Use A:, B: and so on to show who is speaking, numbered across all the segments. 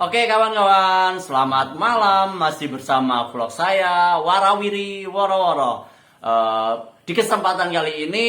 A: Oke kawan-kawan, selamat malam. Masih bersama vlog saya Warawiri Woro-Woro. Di kesempatan kali ini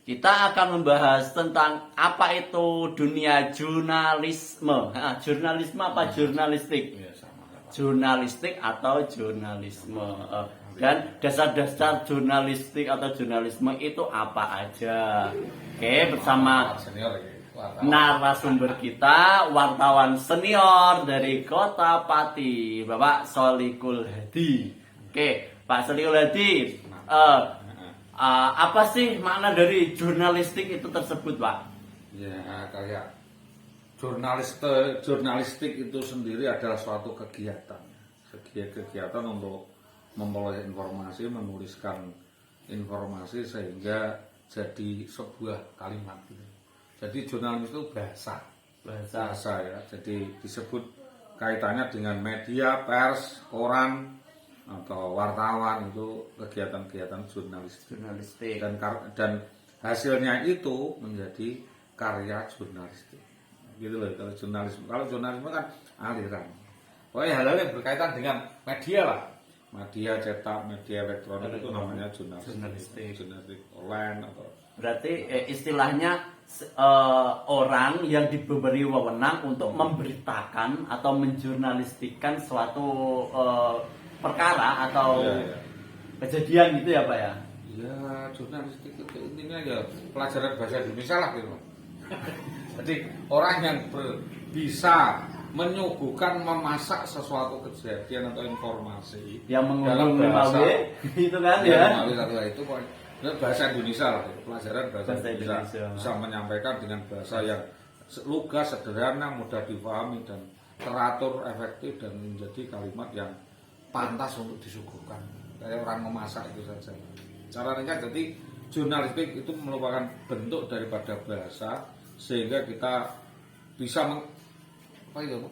A: kita akan membahas tentang apa itu dunia jurnalisme. Jurnalisme apa jurnalistik? Jurnalistik atau jurnalisme. Dan dasar-dasar jurnalistik atau jurnalisme itu apa aja? Oke, bersama narasumber kita, wartawan senior dari Kota Pati, Bapak Solikul Hadi. Oke, Pak Solikul Hadi, apa sih makna dari jurnalistik itu tersebut, Pak?
B: Ya, kayak jurnalistik itu sendiri adalah suatu kegiatan untuk memperoleh informasi, menuliskan informasi sehingga jadi sebuah kalimat. Jadi jurnalis itu bahasa ya. Jadi disebut kaitannya dengan media, pers, koran atau wartawan, itu kegiatan-kegiatan jurnalistik. Dan hasilnya itu menjadi karya jurnalistik. Gitu loh kalau jurnalisme. Kalau jurnalisme kan aliran. Pokoknya hal-hal yang berkaitan dengan media lah. Media cetak, media elektronik itu namanya jurnalistik online atau
A: berarti istilahnya orang yang diberi wewenang untuk memberitakan atau menjurnalistikan suatu perkara atau kejadian gitu ya Pak ya?
B: Ya, jurnalistik itu intinya ya pelajaran bahasa Indonesia lah gitu. Jadi orang yang bisa menyuguhkan, memasak sesuatu kejadian atau informasi
A: yang
B: dalam bahasa
A: itu kan
B: ya. Itu bahasa Indonesia lah, pelajaran bahasa Indonesia. Bisa menyampaikan dengan bahasa yang lugas, sederhana, mudah dipahami dan teratur, efektif dan menjadi kalimat yang pantas untuk disuguhkan. Kayak orang memasak itu saja. Cara ringkas, jadi jurnalistik itu merupakan bentuk daripada bahasa sehingga kita bisa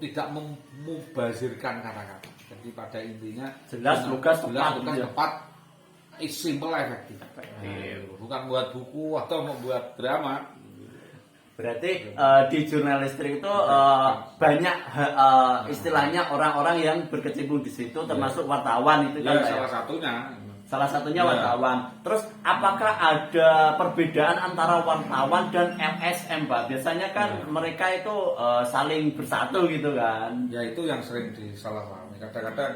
B: tidak memubazirkan kata-kata. Jadi pada intinya
A: jelas, lugas,
B: tepat, simple, efektif. Bukan buat buku atau membuat drama.
A: Berarti di jurnalistik itu banyak istilahnya orang-orang yang berkecimpung di situ, termasuk wartawan itu kan? Salah satunya wartawan. Terus apakah ada perbedaan antara wartawan dan LSM, Pak? Biasanya kan mereka itu saling bersatu gitu kan?
B: Ya, itu yang sering disalahpahami. Kadang-kadang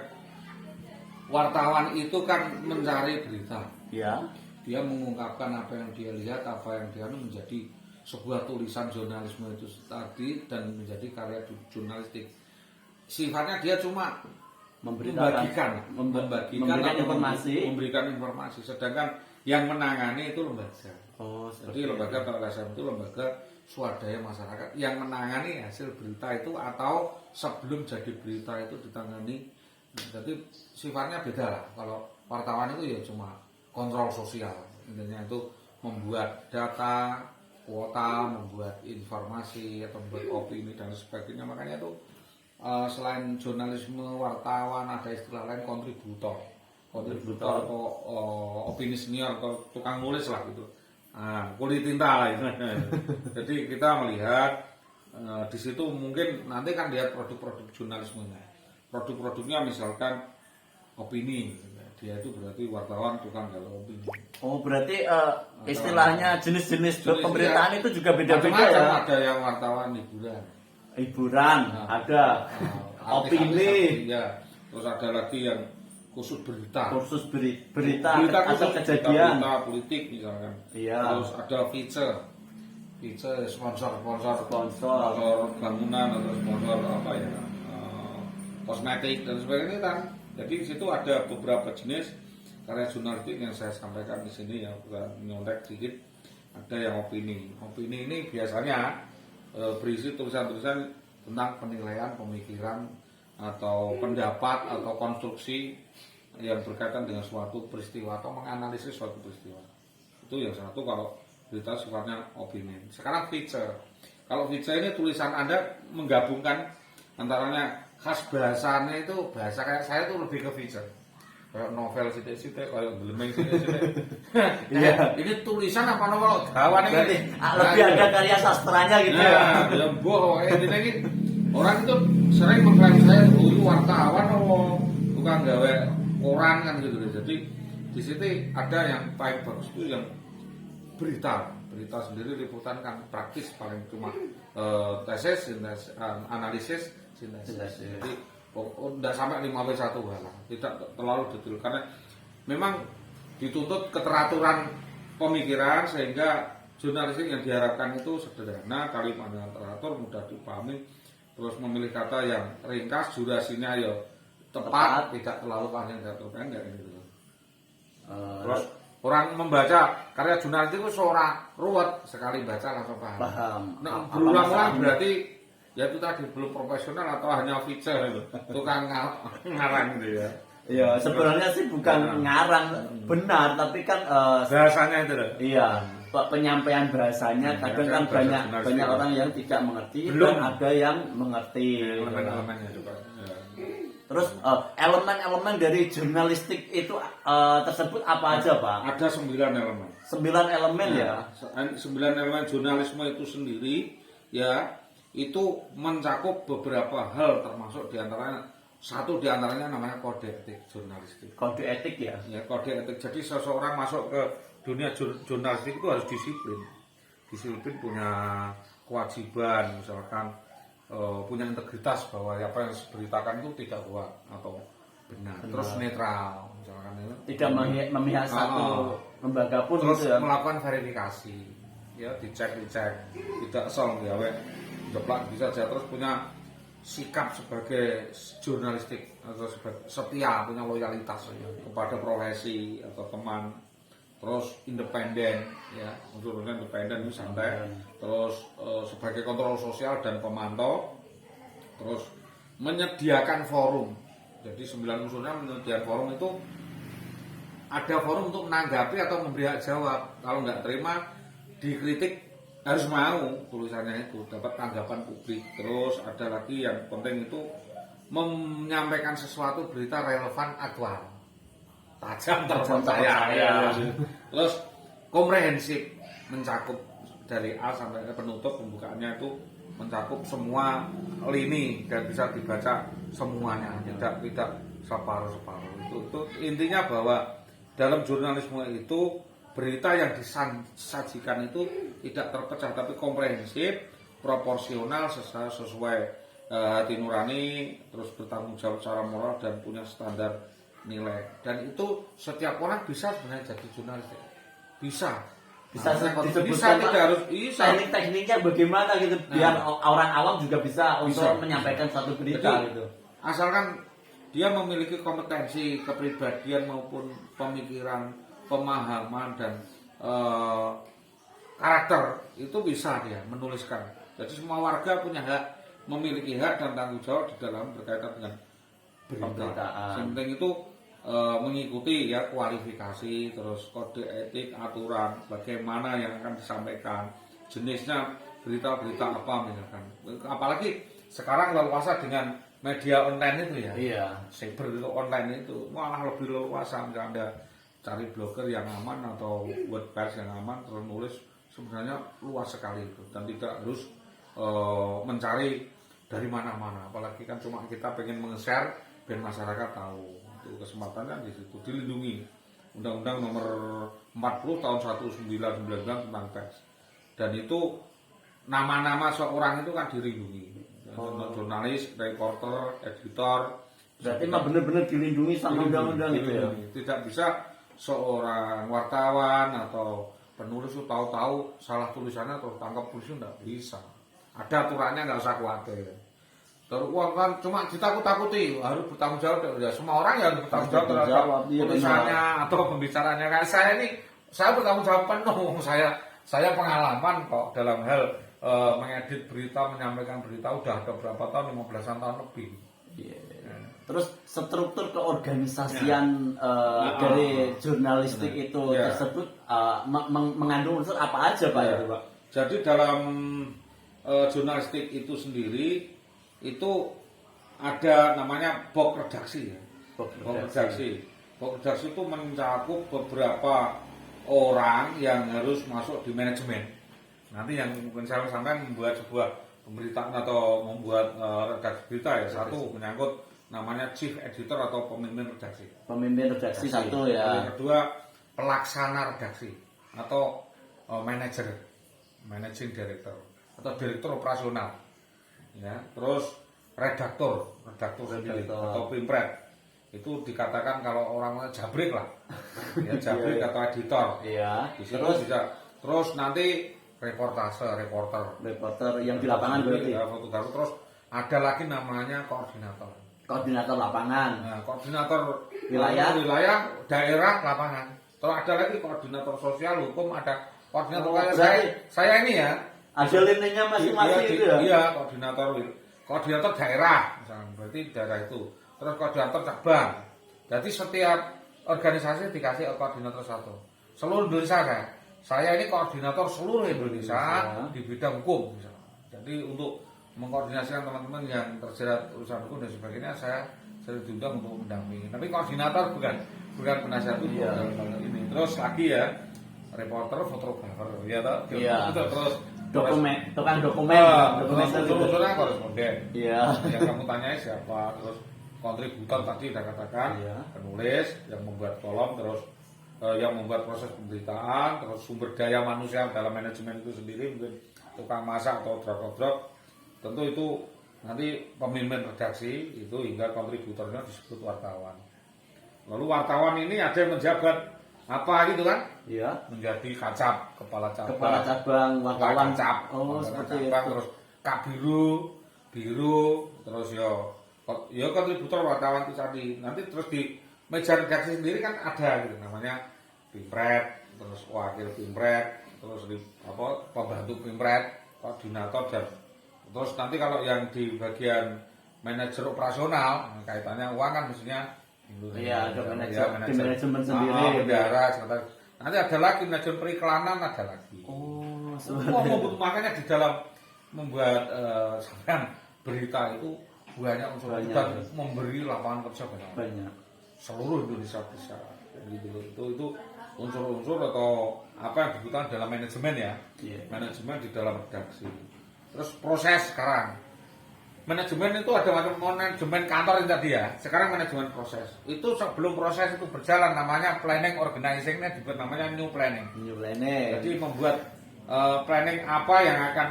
B: wartawan itu kan mencari berita.
A: Ya.
B: Dia mengungkapkan apa yang dia lihat, apa yang dia menjadi sebuah tulisan jurnalisme itu tadi dan menjadi karya jurnalistik. Sifatnya dia cuma memberikan informasi. Sedangkan yang menangani itu lembaga. Jadi lembaga LSM itu lembaga swadaya masyarakat yang menangani hasil berita itu atau sebelum jadi berita itu ditangani. Jadi sifatnya beda lah. Kalau wartawan itu ya cuma kontrol sosial. Intinya itu membuat data, kuota, membuat informasi atau membuat opini dan sebagainya. Makanya itu selain jurnalisme, wartawan ada istilah lain kontributor atau opini senior atau tukang nulis lah gitu. Kulit tinta lah itu. Jadi kita melihat di situ mungkin nanti kan lihat produk-produk jurnalismenya. Produk-produknya misalkan opini, dia itu berarti wartawan tukang galau opini.
A: Oh, berarti istilahnya jenis-jenis pemberitaan itu juga beda-beda ya?
B: Ada yang wartawan hiburan,
A: ada opini,
B: ya. Terus ada lagi yang khusus berita
A: atau kejadian,
B: berita politik misalkan.
A: Iya.
B: Terus ada feature sponsor bangunan atau sponsor apa ya, kosmetik dan sebagainya kan. Jadi di situ ada beberapa jenis karya jurnalistik yang saya sampaikan di sini yang nyontek sedikit. Ada yang opini ini biasanya berisi tulisan-tulisan tentang penilaian, pemikiran atau pendapat atau konstruksi yang berkaitan dengan suatu peristiwa atau menganalisis suatu peristiwa. Itu yang satu kalau berita sifatnya opini. Sekarang feature. Kalau feature ini tulisan Anda menggabungkan antaranya khas bahasanya itu bahasa kayak saya tuh lebih ke feature. Kayak novel sidik-sidik, kayak gelemeng sidik-sidik.
A: Iya.
B: Ini tulisan apa novel? Gawan ini.
A: Berarti lebih ada karya sastranya gitu ya.
B: Ya boh, ini Orang itu sering mengklaim saya dulu wartawan atau tukang gawe koran kan gitu. Jadi di situ ada yang paling bagus itu yang berita sendiri, liputan kan praktis, paling cuma tesis, analisis, sintesis. Jadi tidak sampai 5W1 lah, tidak terlalu detail karena memang dituntut keteraturan pemikiran sehingga jurnalistik yang diharapkan itu sederhana, kalimatnya teratur, mudah dipahami, terus memilih kata yang ringkas, durasinya ya tepat, tidak terlalu panjang, tidak terlalu pendek gitu. Terus orang membaca karya jurnalistik itu seorang ruwet, sekali baca langsung paham. Nah, berulang-ulang berarti ya itu tadi belum profesional atau hanya feature itu, tukang ngarang gitu ya.
A: Iya, sebenarnya sih bukan ngarang benar, tapi kan
B: bahasanya itu loh.
A: Iya, penyampaian bahasanya kadang kan banyak orang yang tidak mengerti, belum dan ada yang mengerti.
B: Elemen-elemennya coba. Ya.
A: Terus elemen-elemen dari jurnalistik itu tersebut apa aja, Pak?
B: Ada 9 elemen.
A: 9 elemen ya.
B: 9 elemen jurnalisme itu sendiri ya itu mencakup beberapa hal, termasuk diantaranya satu diantaranya namanya kode etik jurnalistik.
A: Kode etik ya?
B: Ya, kode etik. Jadi seseorang masuk ke dunia jurnalistik itu harus disiplin. Disiplin punya kewajiban, misalkan punya integritas bahwa apa yang diberitakan itu tidak hoax atau benar. Terus netral, misalkan itu.
A: Tidak memihak satu lembaga pun.
B: Terus
A: gitu ya?
B: melakukan verifikasi, ya dicek, tidak asal gawe jeplak bisa saja. Terus punya sikap sebagai jurnalistik atau setia, punya loyalitas kepada profesi atau teman. Terus independen, ya unsurnya independen itu santai. Terus sebagai kontrol sosial dan pemantau. Terus menyediakan forum. Jadi 9 unsurnya menyediakan forum itu ada forum untuk menanggapi atau memberi hak jawab. Kalau nggak terima, dikritik harus mau tulisannya itu dapat tanggapan publik. Terus ada lagi yang penting itu menyampaikan sesuatu berita relevan aktual. Tajam terpercaya. Terus komprehensif, mencakup dari A sampai ke penutup, pembukaannya itu mencakup semua lini dan bisa dibaca semuanya, tidak separuh-separuh. Itu intinya bahwa dalam jurnalisme itu berita yang disajikan itu tidak terpecah tapi komprehensif, proporsional, sesuai hati nurani, terus bertanggung jawab secara moral dan punya standar nilai. Dan itu setiap orang bisa sebenarnya jadi jurnalis. Bisa
A: disebutkan
B: tidak harus bisa.
A: Tekniknya bagaimana gitu biar orang awam juga bisa untuk menyampaikan satu berita. Jadi, gitu.
B: Asalkan dia memiliki kompetensi kepribadian maupun pemikiran, pemahaman dan karakter, itu bisa dia menuliskan. Jadi semua warga punya hak, memiliki hak dan tanggung jawab di dalam berkaitan dengan berita. Yang penting itu mengikuti ya kualifikasi, terus kode etik, aturan, bagaimana yang akan disampaikan, jenisnya berita-berita apa misalkan. Apalagi sekarang leluasa dengan media online itu ya.
A: Iya.
B: Cyber itu online itu malah lebih leluasa. Misalnya Anda cari blogger yang aman atau WordPress yang aman, terus nulis, sebenarnya luas sekali itu dan tidak harus mencari dari mana-mana. Apalagi kan cuma kita pengen meng-share biar masyarakat tahu. Itu kesempatannya di situ dilindungi. Undang-Undang Nomor 40 tahun 1999 tentang pers. Dan itu nama-nama seorang itu kan dilindungi. Jurnalis, reporter, editor.
A: Berarti memang benar-benar dilindungi sama undang-undang itu ya.
B: Tidak bisa seorang wartawan atau penulis itu tahu-tahu salah tulisannya atau tangkap polisi, tidak bisa. Ada aturannya, nggak usah khawatir. Terus uang kan cuma ditakut-takuti, harus bertanggung jawab. Ya, semua orang ya harus bertanggung jawab terhadap tulisannya atau pembicaranya. Kayak saya ini, saya bertanggung jawab penuh. Saya pengalaman kok dalam hal mengedit berita, menyampaikan berita udah ada berapa tahun, 15-an tahun lebih.
A: Yeah. Terus struktur keorganisasian dari jurnalistik itu tersebut mengandung unsur apa aja Pak?
B: Ya, Pak? Jadi dalam jurnalistik itu sendiri itu ada namanya box redaksi ya. Box redaksi itu mencakup beberapa orang yang harus masuk di manajemen. Nanti yang mungkin saya sampai membuat sebuah pemberitaan atau membuat redaksi berita ya. Satu menyangkut namanya chief editor atau pemimpin redaksi.
A: Pemimpin redaksi satu ya.
B: Yang kedua pelaksana redaksi atau manager, managing director atau direktur operasional. Ya, terus redaktor atau pimpret. Itu dikatakan kalau orang jabrik lah. Ya, jabrik atau editor.
A: Iya.
B: Di situ bisa. Terus nanti reporter
A: yang di lapangan berarti.
B: Ya, fotografer. Terus ada lagi namanya
A: koordinator lapangan.
B: Nah, koordinator
A: wilayah,
B: daerah lapangan. Terus ada lagi koordinator sosial hukum, ada koordinator saya ini ya.
A: Ada linknya masing-masing itu ya.
B: Iya, koordinator daerah misalnya, berarti daerah itu. Terus koordinator cabang. Jadi setiap organisasi dikasih koordinator satu. Seluruh Indonesia saya ini koordinator seluruh Indonesia di bidang hukum misalnya. Jadi untuk mengkoordinasikan teman-teman yang terjerat urusan hukum dan sebagainya, saya diundang untuk mendampingi. Tapi koordinator bukan penasihat hukum ini. Terus lagi ya reporter, fotografer, ya toh.
A: Iya.
B: Terus
A: tukang dokumen,
B: unsur-unsurnya koresponden.
A: Iya.
B: Yang kamu tanyai siapa? Terus kontributor tadi sudah katakan, penulis yang membuat kolom, terus yang membuat proses pemberitaan, terus sumber daya manusia dalam manajemen itu sendiri, mungkin tukang masak atau drop. Tentu itu nanti pemimpin redaksi itu hingga kontributornya disebut wartawan. Lalu wartawan ini ada yang menjabat apa gitu kan?
A: Iya.
B: Menjadi kacap, kepala
A: cabang wartawan.
B: Seperti itu. Terus biru, terus ya kontributor wartawan itu tadi. Nanti terus di meja redaksi sendiri kan ada gitu namanya pimpret, terus wakil pimpret, terus pembantu pimpret, koordinator dan terus nanti kalau yang di bagian manajer operasional kaitannya uang kan mestinya
A: ada manajemen sendiri,
B: bendara, nanti ada lagi manajer periklanan ada lagi. Makanya di dalam membuat berita itu banyak unsur dan memberi lapangan kerja banyak. Seluruh Indonesia bisa gitu. Itu unsur-unsur atau apa yang dibutuhkan dalam manajemen ya. Manajemen di dalam redaksi. Terus proses sekarang manajemen itu ada macam manajemen kantor yang tadi ya. Sekarang manajemen proses. Itu sebelum proses itu berjalan namanya planning organizing-nya dibuat namanya new planning. Jadi membuat planning apa yang akan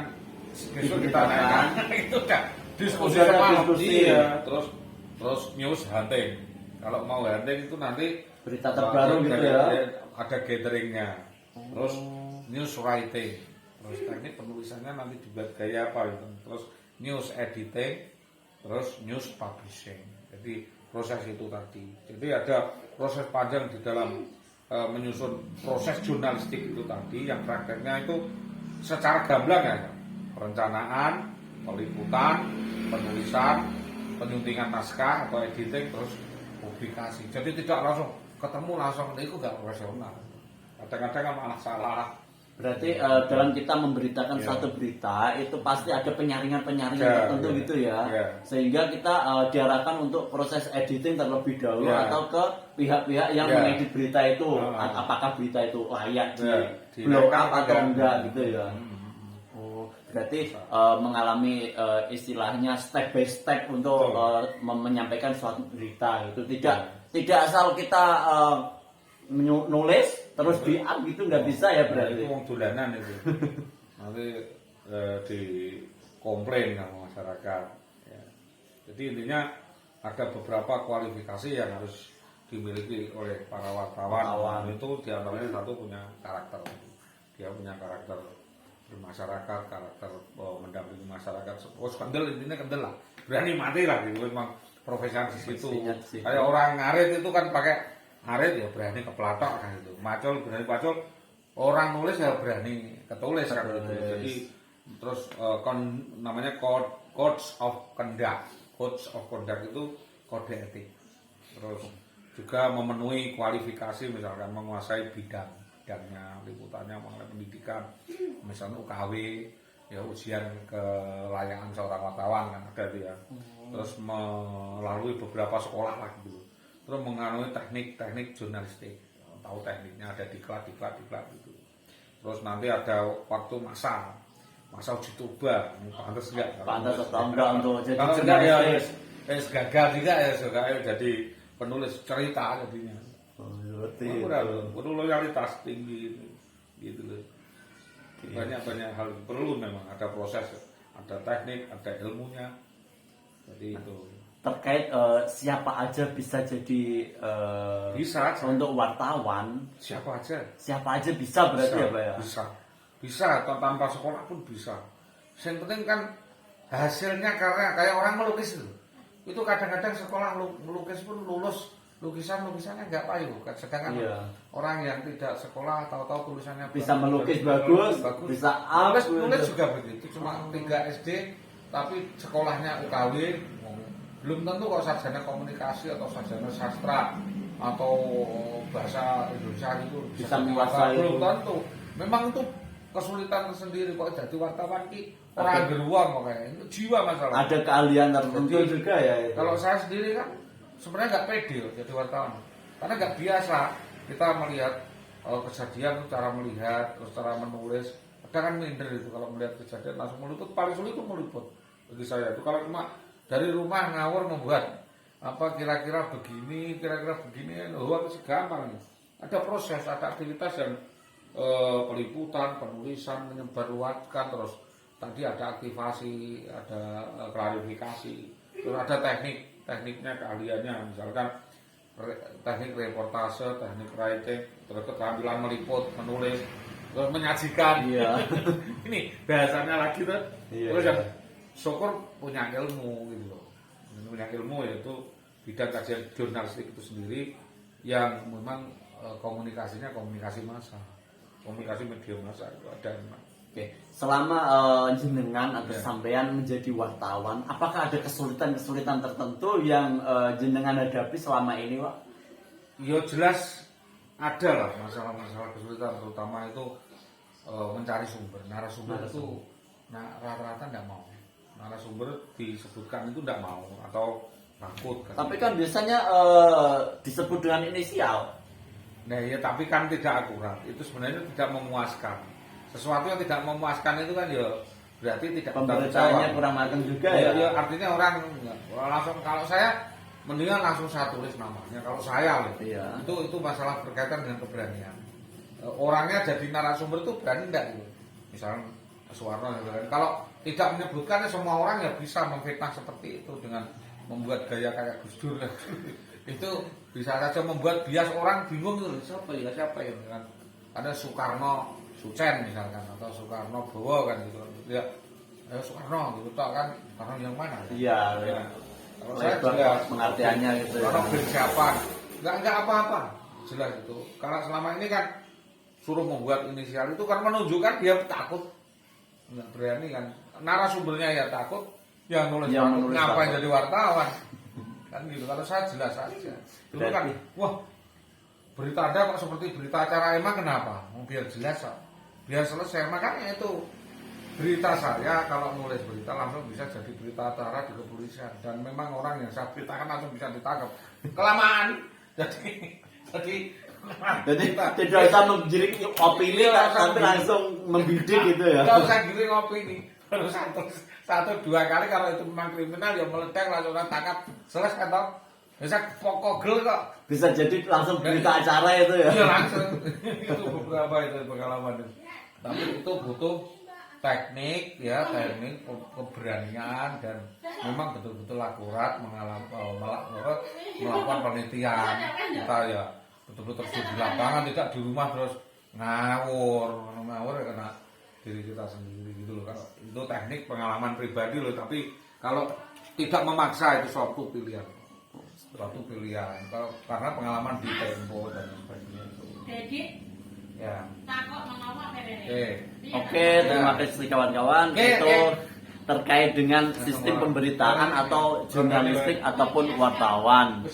B: besok kita lakukan. Itu udah diskusi
A: iya.
B: Terus news hunting. Kalau mau hunting itu nanti
A: berita terbaru gitu ya.
B: Ada gatheringnya. Terus news writing. Terus teknik penulisannya nanti dibuat gaya apa gitu. Terus news editing, terus news publishing. Jadi proses itu tadi. Jadi ada proses panjang di dalam menyusun proses jurnalistik itu tadi yang prakteknya itu secara gamblang ya. Perencanaan, peliputan, penulisan, penyuntingan naskah atau editing, terus publikasi. Jadi tidak langsung ketemu langsung itu nggak profesional. Kadang-kadang malah salah.
A: Berarti dalam kita memberitakan satu berita itu pasti ada penyaringan tertentu gitu ya. Sehingga kita diarahkan untuk proses editing terlebih dahulu atau ke pihak-pihak yang mengedit berita itu. Apakah berita itu layak di blow up atau enggak gitu ya. Berarti mengalami istilahnya step by step untuk menyampaikan suatu berita itu tidak asal kita nulis terus di-up gitu nggak bisa ya berarti.
B: Itu wong dolanan itu. Nanti di komplain sama masyarakat. Ya. Jadi intinya ada beberapa kualifikasi yang harus dimiliki oleh para wartawan. Itu diantaranya satu punya karakter. Dia punya karakter bermasyarakat, karakter mendampingi masyarakat. Kendel intinya kendel lah. Berani mati lah gitu. Memang profesi di situ. Kayak orang ngarit itu kan pakai ngarit ya berani kepelatok kan gitu. Berani macul. Orang nulis ya berani ketulis kan gitu. Jadi terus namanya codes of conduct. Codes of conduct itu kode etik. Terus juga memenuhi kualifikasi misalkan menguasai bidangnya, liputannya mengenai pendidikan, misalnya UKW, ya ujian kelayakan seorang wartawan kan ada dia. Terus melalui beberapa sekolah lah gitu. Terus mengalami teknik jurnalistik, tahu tekniknya ada diklat gitu. Terus nanti ada waktu masa masa uji coba, pantas enggak?
A: Pantas atau enggak untuk jadi
B: kalau enggak ya gagal juga ya jadi penulis cerita jadinya. Perlu loyalitas tinggi gitu loh. Banyak hal perlu, memang ada proses, ada teknik, ada ilmunya. Jadi itu
A: terkait siapa aja bisa jadi
B: bisa
A: untuk wartawan.
B: Siapa aja
A: bisa berarti
B: bisa,
A: ya Pak ya?
B: Bisa tanpa sekolah pun bisa. Yang penting kan hasilnya, karena kayak orang melukis itu kadang-kadang sekolah melukis pun lulus lukisannya nggak payu. Sedangkan orang yang tidak sekolah tahu-tahu tulisannya
A: bisa melukis bagus, bisa
B: nulis juga begitu. Cuma 3 SD tapi sekolahnya UKW, belum tentu kok sarjana komunikasi atau sarjana sastra atau bahasa Indonesia itu
A: bisa menguasai.
B: Belum tentu. Memang itu kesulitan tersendiri kok jadi wartawan orang beruang makanya itu jiwa masalah.
A: Ada keahlian tertentu juga ya.
B: Kalau saya sendiri kan sebenarnya nggak pede loh jadi wartawan, karena nggak biasa kita melihat kejadian, cara melihat, terus cara menulis. Kadang kan minder itu kalau melihat kejadian langsung meliput. Paling sulit itu meliput bagi saya itu kalau cuma dari rumah ngawur membuat apa kira-kira begini, itu gampang. Ada proses, ada aktivitas yang peliputan, penulisan, menyebarluaskan, terus tadi ada aktivasi, ada klarifikasi, terus ada tekniknya, keahliannya, misalkan teknik reportase, teknik writing, terus keterampilan meliput, menulis, terus menyajikan. Ini bahasanya lagi tuh. Terus yang syukur punya ilmu gitu loh. Punya ilmu yaitu bidang kajian jurnalistik itu sendiri yang memang komunikasinya komunikasi massa, komunikasi media massa itu ada.
A: Oke, selama jenengan atau sampean menjadi wartawan, apakah ada kesulitan tertentu yang jenengan hadapi selama ini, Pak?
B: Ya jelas ada lah masalah kesulitan, terutama itu mencari sumber. Narasumber itu rata-rata tidak mau. Narasumber disebutkan itu tidak mau atau takut.
A: Tapi kan biasanya disebut dengan inisial.
B: Nah ya, tapi kan tidak akurat. Itu sebenarnya tidak memuaskan. Sesuatu yang tidak memuaskan itu kan ya berarti tidak
A: pemberitaannya kurang matang juga ya.
B: Ya artinya orang langsung, kalau saya mendingan langsung saya tulis namanya. Kalau saya itu masalah berkaitan dengan keberanian. Orangnya jadi narasumber itu berani enggak gitu. Misalnya Suwarno, kalau tidak menyebutkan semua orang ya bisa memfitnah seperti itu dengan membuat gaya kayak Gus Dur. Itu bisa saja membuat bias orang bingung tuh, siapa ya kan. Ada Soekarno Sucen misalkan, atau Soekarno Bowo kan gitu. Ya Soekarno gitu toh kan, Soekarno yang mana?
A: Iya.
B: Kalau saya jelas
A: pengertiannya gitu ya.
B: Kalau siapa? Enggak apa-apa. Jelas itu. Karena selama ini kan suruh membuat inisial itu kan menunjukkan dia takut. Enggak berani kan. Narasumbernya ya takut, yang nulis ngapain jadi wartawan? Kan gitu. Kalau saya jelas saja. Dulu kan, wah, berita Anda kok seperti berita acara emang kenapa? Biar jelas, biar selesai. Makanya itu berita saya kalau nulis berita langsung bisa jadi berita acara di kepolisian, dan memang orang yang saya beritakan langsung bisa ditangkap. Kelamaan. Jadi
A: tidak usah menggiring opini tapi langsung membidik gitu ya.
B: Tidak usah giring opini. Baru satu dua kali kalau itu memang kriminal ya meledak langsung tangkap, selesai toh. Bisa pokok kok.
A: Bisa jadi langsung berita acara itu ya.
B: Iya langsung. Itu beberapa itu pengalaman. Tapi itu butuh teknik ya, teknik keberanian, dan memang betul-betul akurat melakukan penelitian. Kita ya betul-betul terjun di lapangan, tidak di rumah terus ngawur ya kena diri kita sendiri gitu loh. Kalau itu teknik pengalaman pribadi loh, tapi kalau tidak memaksa itu suatu pilihan. Karena pengalaman di Tempo dan sebagainya itu. Ya.
A: Oke, terima kasih kawan-kawan. Itu terkait dengan sistem pemberitaan atau jurnalistik ataupun wartawan.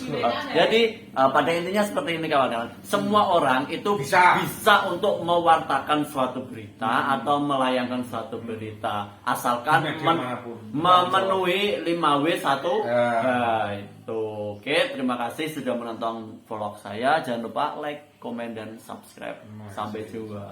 A: Jadi pada intinya seperti ini kawan-kawan. Semua orang itu bisa untuk mewartakan suatu berita atau melayangkan suatu berita asalkan memenuhi 5W1. Itu. Oke, terima kasih sudah menonton vlog saya. Jangan lupa like, komen, dan subscribe. Sampai jumpa.